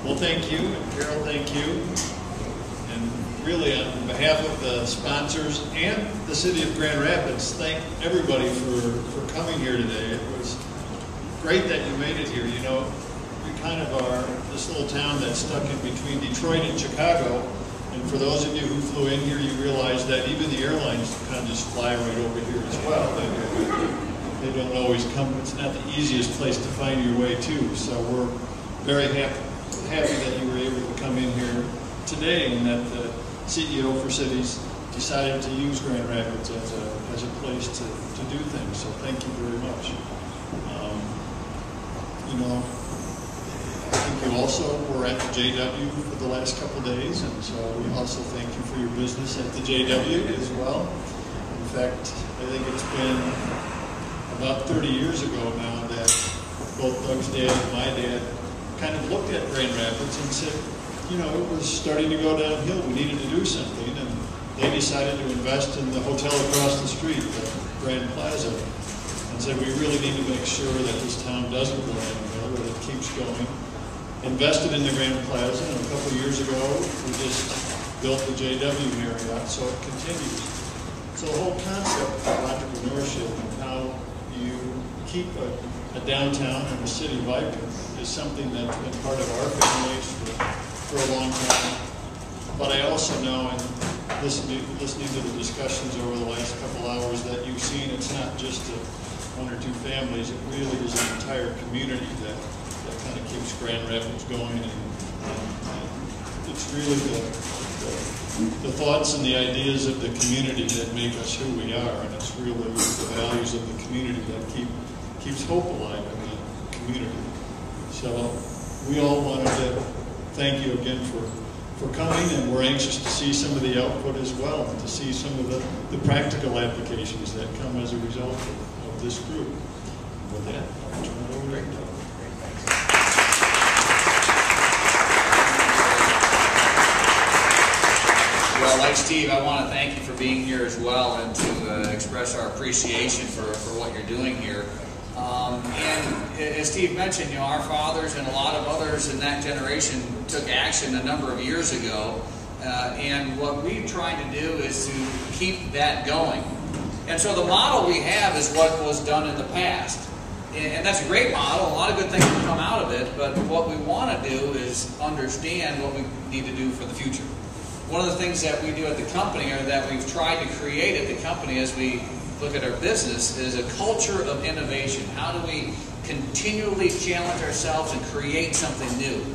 Well, thank you, and Carol, thank you. And really, on behalf of the sponsors and the city of Grand Rapids, thank everybody for coming here today. It was great that you made it here. You know, we kind of are this little town that's stuck in between Detroit and Chicago. And for those of you who flew in here, you realize that even the airlines kind of just fly right over here as well. They don't always come. It's not the easiest place to find your way to. So we're very happy that you were able to come in here today, and that the CEO for Cities decided to use Grand Rapids as a place to do things. So thank you very much. You know, I think you also were at the JW for the last couple days, and so we also thank you for your business at the JW as well. In fact, I think it's been about 30 years ago now that both Doug's dad and my dad kind of looked at Grand Rapids and said, you know, it was starting to go downhill. We needed to do something, and they decided to invest in the hotel across the street, the Grand Plaza, and said we really need to make sure that this town doesn't go downhill, that it keeps going. Invested in the Grand Plaza, and a couple of years ago we just built the JW Marriott, so it continues. So the whole concept of entrepreneurship and how you keep a downtown and a city vibrant is something that's been part of our families for a long time. But I also know, and listening to the discussions over the last couple hours, that you've seen it's not just one or two families, it really is an entire community that kind of keeps Grand Rapids going, and it's really the thoughts and the ideas of the community that make us who we are, and it's really the values of the community that keeps hope alive in the community. So we all wanted to thank you again for coming, and we're anxious to see some of the output as well, and to see some of the practical applications that come as a result of this group. With that, I'll turn it over to Doug. Well, like Steve, I want to thank you for being here as well, and to express our appreciation for what you're doing here. And as Steve mentioned, you know, our fathers and a lot of others in that generation took action a number of years ago, and what we're trying to do is to keep that going. And so the model we have is what was done in the past. And that's a great model. A lot of good things will come out of it, but what we want to do is understand what we need to do for the future. One of the things that we do at the company, or that we've tried to create at the company as we look at our business, is a culture of innovation. How do we continually challenge ourselves and create something new?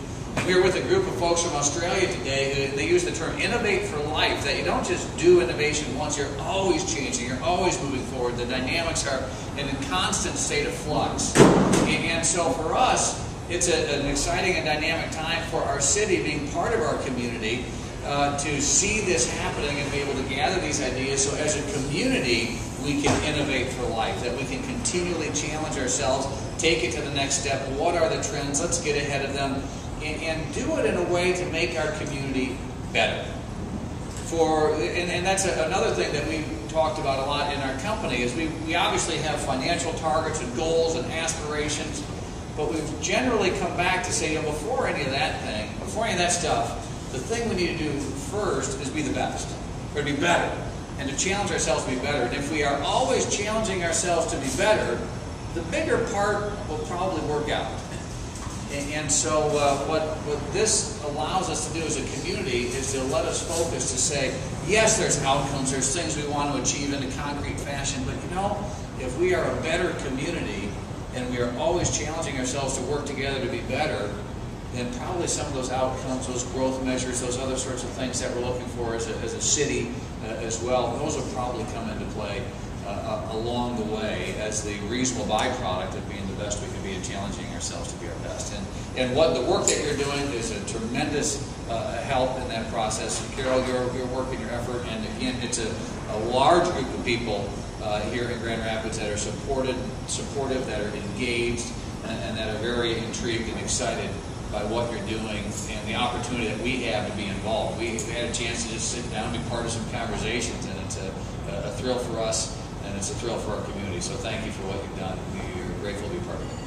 We were with a group of folks from Australia today who they use the term innovate for life, that you don't just do innovation once, you're always changing, you're always moving forward. The dynamics are in a constant state of flux. And so for us, it's an exciting and dynamic time for our city being part of our community, to see this happening and be able to gather these ideas, so as a community we can innovate for life, that we can continually challenge ourselves, take it to the next step. What are the trends? Let's get ahead of them, and do it in a way to make our community better. And that's another thing that we've talked about a lot in our company, is we obviously have financial targets and goals and aspirations, but we've generally come back to say, you know, before any of that stuff, the thing we need to do first is be the best, or to be better, and to challenge ourselves to be better. And if we are always challenging ourselves to be better, the bigger part will probably work out. And so what this allows us to do as a community is to let us focus to say, yes, there's outcomes, there's things we want to achieve in a concrete fashion, but you know, if we are a better community and we are always challenging ourselves to work together to be better, then probably some of those outcomes, those growth measures, those other sorts of things that we're looking for as a city as well, those will probably come into play along the way as the reasonable byproduct of being the best we can be and challenging ourselves to be our best. And what the work that you're doing is a tremendous help in that process. And Carol, your work and your effort, and again, it's a large group of people here in Grand Rapids that are supportive, that are engaged, and that are very intrigued and excited by what you're doing and the opportunity that we have to be involved. We had a chance to just sit down and be part of some conversations, and it's a thrill for us, and it's a thrill for our community. So thank you for what you've done. We're grateful to be part of it.